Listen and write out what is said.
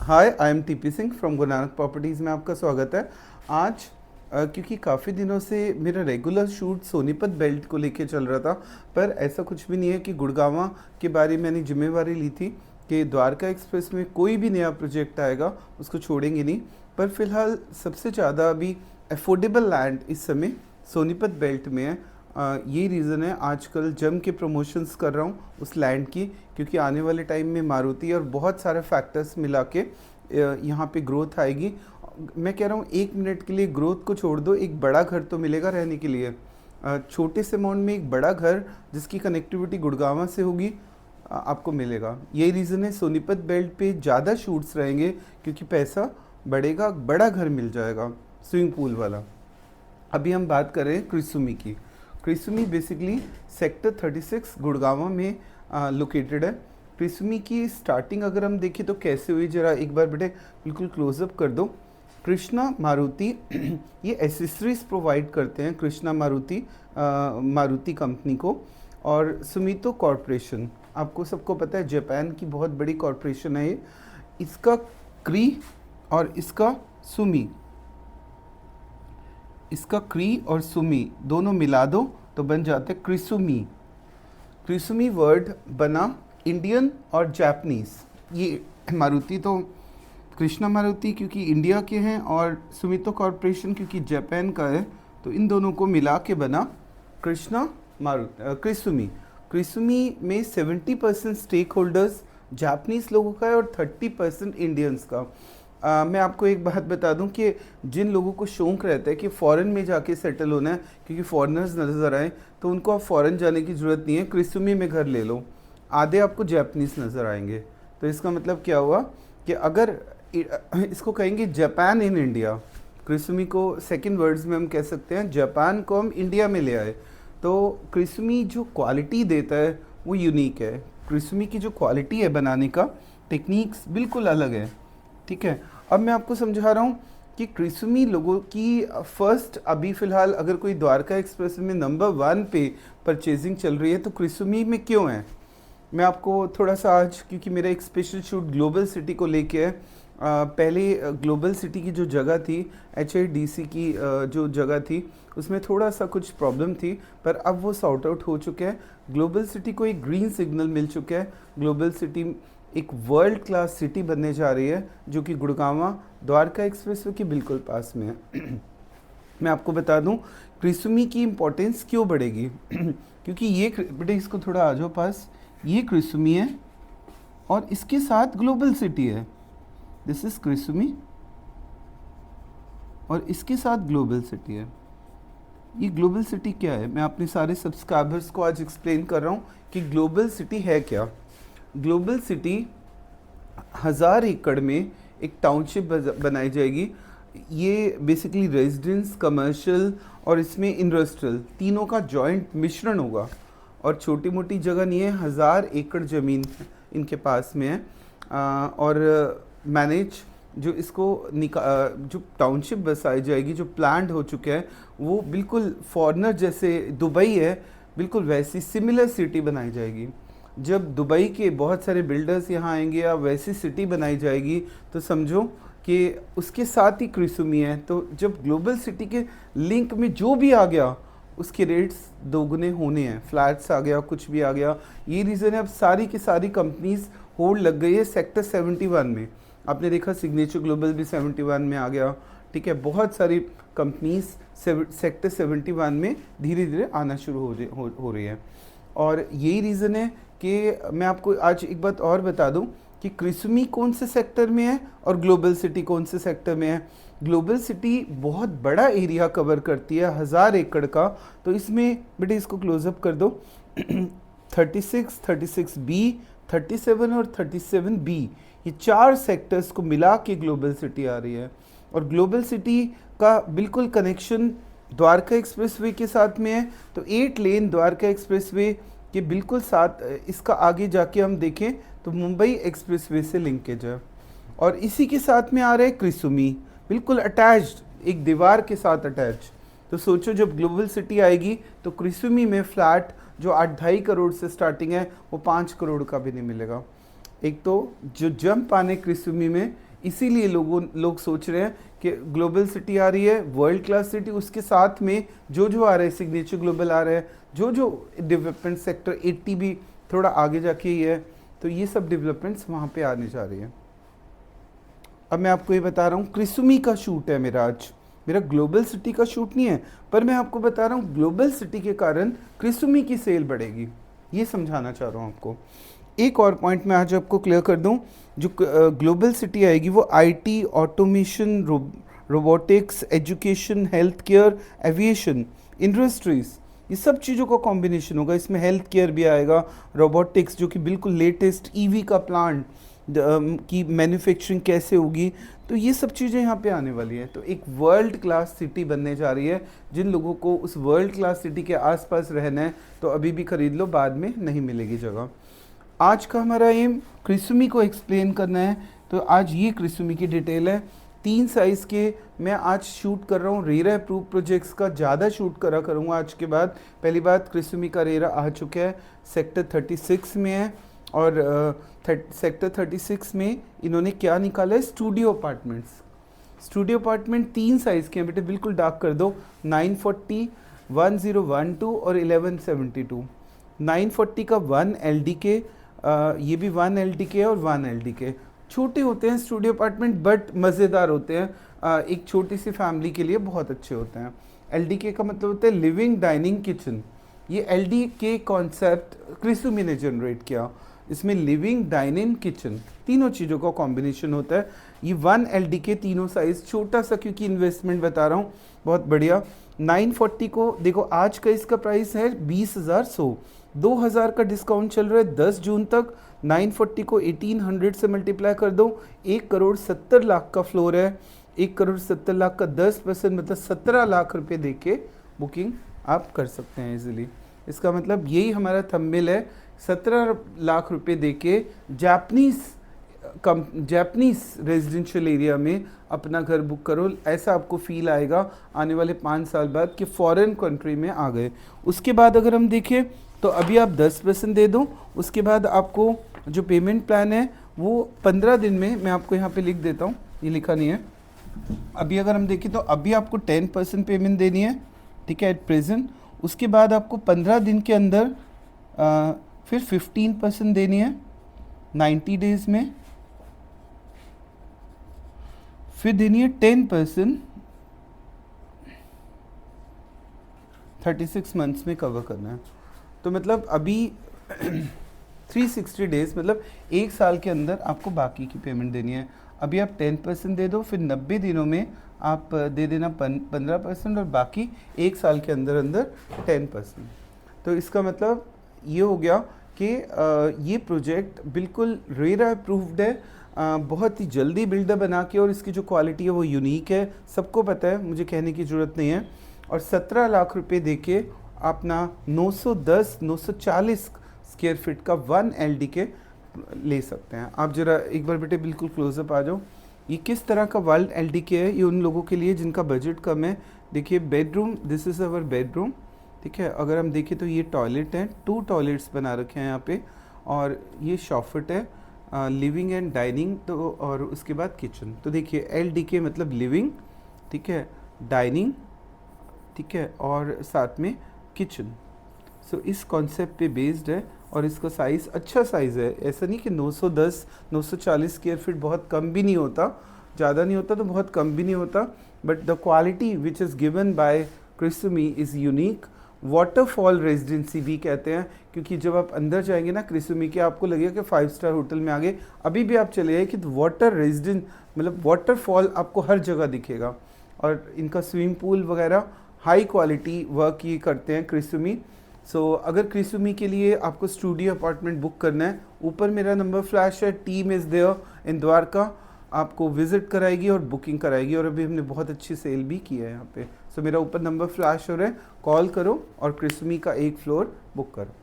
Hi, I am TP Singh from Guru Nanak properties में आपका स्वागत है। आज क्योंकि काफ़ी दिनों से मेरा रेगुलर शूट सोनीपत बेल्ट को लेके चल रहा था, पर ऐसा कुछ भी नहीं है कि गुड़गांव के बारे में मैंने जिम्मेवारी ली थी कि द्वारका एक्सप्रेस में कोई भी नया प्रोजेक्ट आएगा उसको छोड़ेंगे नहीं। पर फिलहाल सबसे ज़्यादा अभी अफोर्डेबल लैंड इस समय सोनीपत बेल्ट में है। यही रीज़न है आजकल जम के प्रमोशंस कर रहा हूँ उस लैंड की, क्योंकि आने वाले टाइम में मारुति और बहुत सारे फैक्टर्स मिला के यहाँ पे ग्रोथ आएगी। मैं कह रहा हूँ 1 मिनट के लिए ग्रोथ को छोड़ दो, एक बड़ा घर तो मिलेगा रहने के लिए। छोटे से अमाउंट में एक बड़ा घर जिसकी कनेक्टिविटी गुड़गांव से होगी आपको मिलेगा। यही रीज़न है सोनीपत बेल्ट पे ज़्यादा शूट्स रहेंगे, क्योंकि पैसा बढ़ेगा, बड़ा घर मिल जाएगा स्विमिंग पूल वाला। अभी हम बात कर रहे हैं क्रिसुमी की। क्रिसुमी बेसिकली सेक्टर 36 गुड़गांव में लोकेटेड है। क्रिसुमी की स्टार्टिंग अगर हम देखें तो कैसे हुई, जरा एक बार बेटे बिल्कुल क्लोजअप कर दो। कृष्णा मारुति ये एसेसरीज प्रोवाइड करते हैं, कृष्णा मारुति कंपनी को। और सुमितो कॉरपोरेशन, आपको सबको पता है जापान की बहुत बड़ी कॉरपोरेशन है ये। इसका क्री और इसका सुमी, इसका क्री और सुमी दोनों मिला दो तो बन जाता है क्रिसुमी। क्रिसुमी वर्ड बना इंडियन और जापानीज़। ये मारुति तो कृष्णा मारुति क्योंकि इंडिया के हैं और सुमितो कॉरपोरेशन क्योंकि जापान का है, तो इन दोनों को मिला के बना कृष्णा मारुति क्रिसुमी। क्रिसुमी में 70% स्टेक होल्डर्स जापानीज़ लोगों का है और 30% इंडियंस का। मैं आपको एक बात बता दूं कि जिन लोगों को शौक़ रहता है कि फ़ॉरेन में जाके सेटल होना है क्योंकि फॉरेनर्स नज़र आए, तो उनको अब फ़ॉरेन जाने की ज़रूरत नहीं है, क्रिसुमी में घर ले लो, आधे आपको जापानीज़ नज़र आएंगे। तो इसका मतलब क्या हुआ कि अगर इसको कहेंगे जापान इन इंडिया, क्रिसुमी को सेकंड वर्ड्स में हम कह सकते हैं जापान को हम इंडिया में ले आए। तो क्रिसुमी जो क्वालिटी देता है वो यूनिक है। क्रिसुमी की जो क्वालिटी है बनाने का, टेक्निक्स बिल्कुल अलग है। ठीक है, अब मैं आपको समझा रहा हूँ कि क्रिसुमी लोगों की फर्स्ट, अभी फ़िलहाल अगर कोई द्वारका एक्सप्रेस में नंबर 1 पे परचेजिंग चल रही है तो क्रिसुमी में क्यों है। मैं आपको थोड़ा सा आज, क्योंकि मेरा एक स्पेशल शूट ग्लोबल सिटी को लेके है। पहले ग्लोबल सिटी की जो जगह थी, HIDC की जो जगह थी, उसमें थोड़ा सा कुछ प्रॉब्लम थी, पर अब वो सॉर्ट आउट हो चुका है। ग्लोबल सिटी को एक ग्रीन सिग्नल मिल चुका है। ग्लोबल सिटी एक वर्ल्ड क्लास सिटी बनने जा रही है, जो कि गुड़गांव द्वारका एक्सप्रेसवे के बिल्कुल पास में है। मैं आपको बता दूं क्रिसुमी की इम्पोर्टेंस क्यों बढ़ेगी क्योंकि ये बेटे इसको थोड़ा आ जाओ पास, ये क्रिसुमी है और इसके साथ ग्लोबल सिटी है। दिस इज़ क्रिसुमी और इसके साथ ग्लोबल सिटी है। ये ग्लोबल सिटी क्या है, मैं अपने सारे सब्सक्राइबर्स को आज एक्सप्लेन कर रहा हूँ कि ग्लोबल सिटी है क्या। ग्लोबल सिटी 1000 एकड़ में एक टाउनशिप बनाई जाएगी। ये बेसिकली रेजिडेंस, कमर्शियल और इसमें इंडस्ट्रियल तीनों का जॉइंट मिश्रण होगा और छोटी मोटी जगह नहीं है, 1000 एकड़ ज़मीन इनके पास में है। और मैनेज जो इसको जो टाउनशिप बसाई जाएगी, जो प्लान्ड हो चुका है, वो बिल्कुल फॉरनर जैसे दुबई है, बिल्कुल वैसी सिमिलर सिटी बनाई जाएगी। जब दुबई के बहुत सारे बिल्डर्स यहाँ आएंगे या वैसी सिटी बनाई जाएगी तो समझो कि उसके साथ ही क्रिसुमी है। तो जब ग्लोबल सिटी के लिंक में जो भी आ गया उसके रेट्स दोगुने होने हैं, फ्लैट्स आ गया, कुछ भी आ गया। ये रीज़न है अब सारी की सारी कंपनीज होल्ड लग गई है सेक्टर 71 में। आपने देखा सिग्नेचर ग्लोबल भी 71 में आ गया। ठीक है, बहुत सारी कंपनीज सेक्टर 71 में धीरे धीरे आना शुरू हो रही है। और यही रीज़न है कि मैं आपको आज एक बात और बता दूं कि क्रिसुमी कौन से सेक्टर में है और ग्लोबल सिटी कौन से सेक्टर में है। ग्लोबल सिटी बहुत बड़ा एरिया कवर करती है, 1000 एकड़ का। तो इसमें बेटे इसको क्लोजअप कर दो 36, 36B, 37 और 37B, ये 4 सेक्टर्स को मिला के ग्लोबल सिटी आ रही है। और ग्लोबल सिटी का बिल्कुल कनेक्शन द्वारका एक्सप्रेसवे के साथ में है। तो 8 लेन द्वारका एक्सप्रेसवे के बिल्कुल साथ, इसका आगे जाके हम देखें तो मुंबई एक्सप्रेसवे से लिंकेज है। और इसी के साथ में आ रहा है क्रिसुमी, बिल्कुल अटैच्ड, एक दीवार के साथ अटैच। तो सोचो जब ग्लोबल सिटी आएगी तो क्रिसुमी में फ्लैट जो 8.5 करोड़ से स्टार्टिंग है वो 5 करोड़ का भी नहीं मिलेगा। एक तो जो जंप आने क्रिसुमी में इसीलिए लोग सोच रहे हैं कि ग्लोबल सिटी आ रही है, वर्ल्ड क्लास सिटी, उसके साथ में जो जो आ रहे हैं, सिग्नेचर ग्लोबल आ रहा है, जो जो डेवलपमेंट सेक्टर 80 भी थोड़ा आगे जाके ही है, तो ये सब डेवलपमेंट्स वहाँ पे आने जा रही हैं। अब मैं आपको ये बता रहा हूँ, क्रिसुमी का शूट है मेरा आज, मेरा ग्लोबल सिटी का शूट नहीं है, पर मैं आपको बता रहा हूँ ग्लोबल सिटी के कारण क्रिसुमी की सेल बढ़ेगी, ये समझाना चाह रहा हूँ आपको। एक और पॉइंट मैं आज आपको क्लियर कर दूं, जो ग्लोबल सिटी आएगी वो IT, automation, robotics, education, health care, aviation, industries, ये सब चीज़ों का कॉम्बिनेशन होगा। इसमें हेल्थ केयर भी आएगा, रोबोटिक्स जो कि बिल्कुल लेटेस्ट ईवी का प्लांट की मैन्युफैक्चरिंग कैसे होगी, तो ये सब चीज़ें यहाँ पे आने वाली है। तो एक वर्ल्ड क्लास सिटी बनने जा रही है। जिन लोगों को उस वर्ल्ड क्लास सिटी के आसपास रहना है तो अभी भी खरीद लो, बाद में नहीं मिलेगी जगह। आज का हमारा एम क्रिसुमी को एक्सप्लेन करना है, तो आज ये क्रिसुमी की डिटेल है। 3 साइज़ के मैं आज शूट कर रहा हूँ, रेरा अप्रूव प्रोजेक्ट्स का ज़्यादा शूट करा करूँगा आज के बाद। पहली बात, क्रिसुमी का रेरा आ चुका है, सेक्टर 36 में है, और सेक्टर 36 में इन्होंने क्या निकाला है, studio apartments. Studio apartment 3 size के हैं बेटे, बिल्कुल डार्क कर दो, 940, 1012 और 1172। 940 का 1 LDK, ये भी 1 LDK और 1 LDK। छोटे होते हैं स्टूडियो अपार्टमेंट, बट मज़ेदार होते हैं, एक छोटी सी फैमिली के लिए बहुत अच्छे होते हैं। LDK का मतलब होता है लिविंग डाइनिंग किचन। ये LDK कॉन्सेप्ट क्रिसुमी ने जनरेट किया। इसमें लिविंग डाइनिंग किचन तीनों चीज़ों का कॉम्बिनेशन होता है। ये 1 LDK तीनों साइज़, छोटा सा क्योंकि इन्वेस्टमेंट बता रहा हूँ, बहुत बढ़िया। 940 को देखो, आज का इसका प्राइस है 20,100, 2,000 का डिस्काउंट चल रहा है 10 जून तक। 940 को 1800 से मल्टीप्लाई कर दो, 1,70,00,000 का फ्लोर है। 1,70,00,000 का 10% मतलब 17 लाख रुपए दे के बुकिंग आप कर सकते हैं इजीली। इसका मतलब यही हमारा थंबनेल है, 17 लाख रुपए दे के जापनीज रेजिडेंशियल एरिया में अपना घर बुक करो। ऐसा आपको फील आएगा आने वाले 5 साल बाद कि फॉरेन कंट्री में आ गए। उसके बाद अगर हम देखें तो अभी आप 10% दे दो, उसके बाद आपको जो पेमेंट प्लान है वो 15 दिन में, मैं आपको यहाँ पे लिख देता हूँ, ये लिखा नहीं है। अभी अगर हम देखें तो अभी आपको 10% पेमेंट देनी है, ठीक है, एट प्रेजेंट। उसके बाद आपको 15 दिन के अंदर फिर 15% देनी है 90 डेज़ में, फिर देनी है 10% 36 मंथ्स में कवर करना है। तो मतलब अभी 360 डेज़ मतलब 1 साल के अंदर आपको बाकी की पेमेंट देनी है। अभी आप 10% दे दो, फिर 90 दिनों में आप दे देना 15% और बाकी 1 साल के अंदर अंदर 10%। तो इसका मतलब ये हो गया कि ये प्रोजेक्ट बिल्कुल रेरा अप्रूव्ड है, बहुत ही जल्दी बिल्डर बना के, और इसकी जो क्वालिटी है वो यूनिक है, सबको पता है, मुझे कहने की ज़रूरत नहीं है। और 17 लाख रुपए देके अपना 940 स्क्वायर फीट का 1 LDK ले सकते हैं। आप जरा एक बार बेटे बिल्कुल क्लोजअप आ जाओ। ये किस तरह का 1 LDK है, ये उन लोगों के लिए जिनका बजट कम है। देखिए bedroom, this is our bedroom, ठीक है। अगर हम देखें तो ये टॉयलेट है, 2 टॉयलेट्स बना रखे हैं यहाँ पे, और ये शॉफट है, लिविंग एंड डाइनिंग, तो और उसके बाद किचन। तो देखिए LDK मतलब लिविंग, ठीक है, डाइनिंग, ठीक है, और साथ में किचन। सो इस कॉन्सेप्ट पे बेस्ड है, और इसका साइज़ अच्छा साइज़ है। ऐसा नहीं कि 910 940 स्क्वायर फीट बहुत कम भी नहीं होता, ज़्यादा नहीं होता तो बहुत कम भी नहीं होता, but the quality which is given by Krisumi is unique. Waterfall residency भी कहते हैं, क्योंकि जब आप अंदर जाएंगे ना क्रिसुमी के, आपको लगेगा कि 5 स्टार होटल में आ गए। अभी भी आप चले जाए कि वाटर रेजिडेंस मतलब वाटरफॉल आपको हर जगह दिखेगा, और इनका स्विमिंग पूल वगैरह हाई क्वालिटी वर्क ये करते हैं क्रिसुमी। सो अगर क्रिसुमी के लिए आपको स्टूडियो अपार्टमेंट बुक करना है, ऊपर मेरा नंबर फ्लैश है, team is there in Dwarka, आपको विजिट कराएगी और बुकिंग कराएगी, और अभी हमने बहुत अच्छी सेल भी की है यहाँ पे। सो मेरा ऊपर नंबर फ्लैश हो रहा है, कॉल करो और क्रिसुमी का 1 फ्लोर बुक करो।